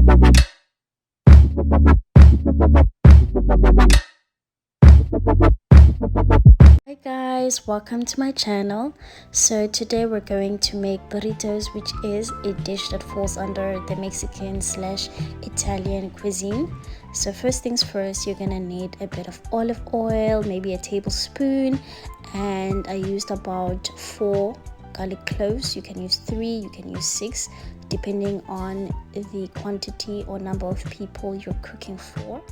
Hi guys, welcome to my channel. So today we're going to make burritos, which is a dish that falls under the Mexican slash Italian cuisine. So first things first, you're gonna need a bit of olive oil, maybe a tablespoon, and I used about 4 garlic cloves. You can use 3, you can use 6, depending on the quantity or number of people you're cooking for.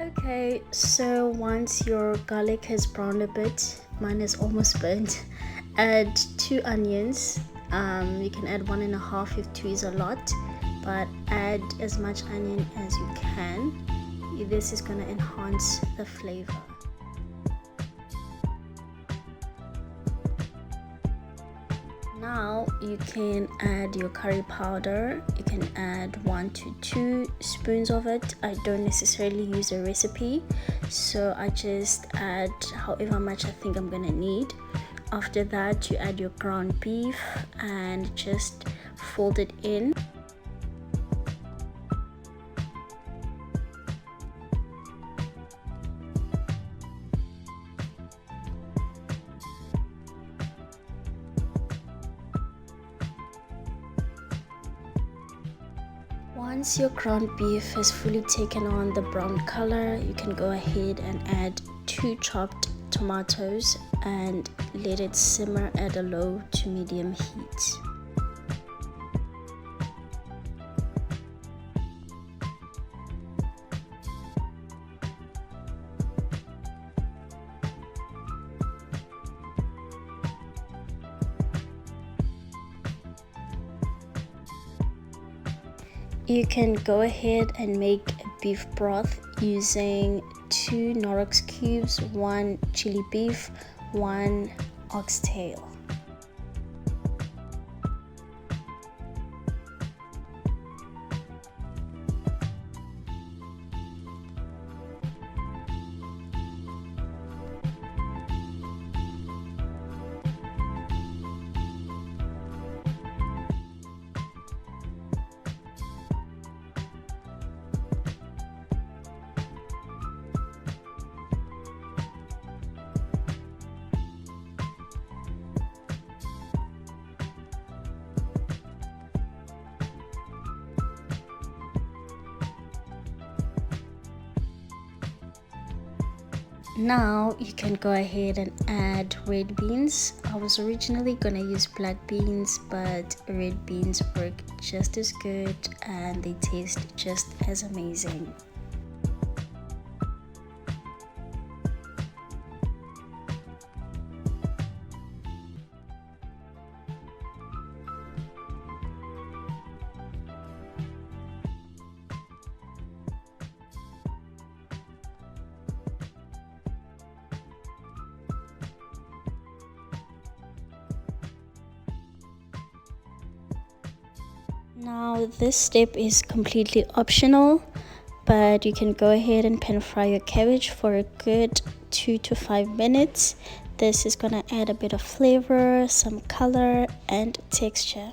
Okay, so once your garlic has browned a bit, mine is almost burnt, add 2 onions. You can add 1.5 if 2 is a lot, but add as much onion as you can. This is going to enhance the flavor. Now you can add your curry powder. You can add 1 to 2 spoons of it. I don't necessarily use a recipe, so I just add however much I think I'm gonna need. After that, you add your ground beef and just fold it in. Once your ground beef has fully taken on the brown color, you can go ahead and add 2 chopped tomatoes and let it simmer at a low to medium heat. You can go ahead and make a beef broth using 2 Knorrox cubes, 1 chili beef, 1 oxtail. Now you can go ahead and add red beans. I was originally gonna use black beans, but red beans work just as good and they taste just as amazing. Now this step is completely optional, but you can go ahead and pan fry your cabbage for a good 2 to 5 minutes. This is gonna add a bit of flavor, some color and texture.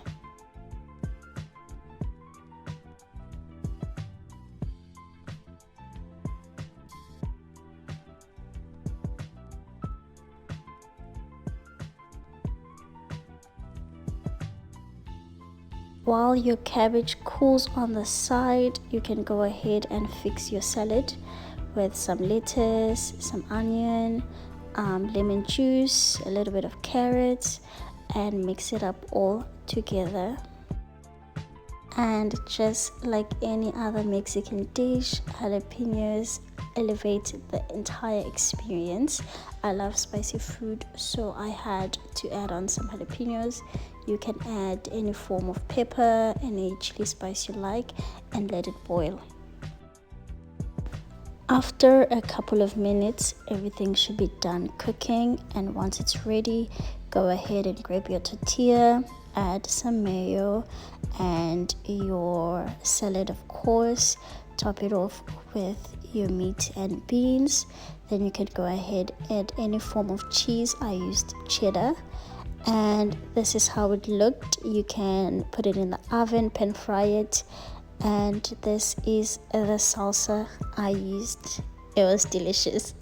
While your cabbage cools on the side, you can go ahead and fix your salad with some lettuce, some onion, lemon juice, a little bit of carrots, and mix it up all together. And just like any other Mexican dish, jalapenos elevate the entire experience. I love spicy food, so I had to add on some jalapenos. You can add any form of pepper, any chili spice you like, and let it boil. After a couple of minutes, everything should be done cooking, and once it's ready, go ahead and grab your tortilla, add some mayo and your salad, of course. Top it off with your meat and beans. Then you can go ahead and add any form of cheese. I used cheddar, and this is how it looked. You can put it in the oven, pan fry it, and this is the salsa I used. It was delicious.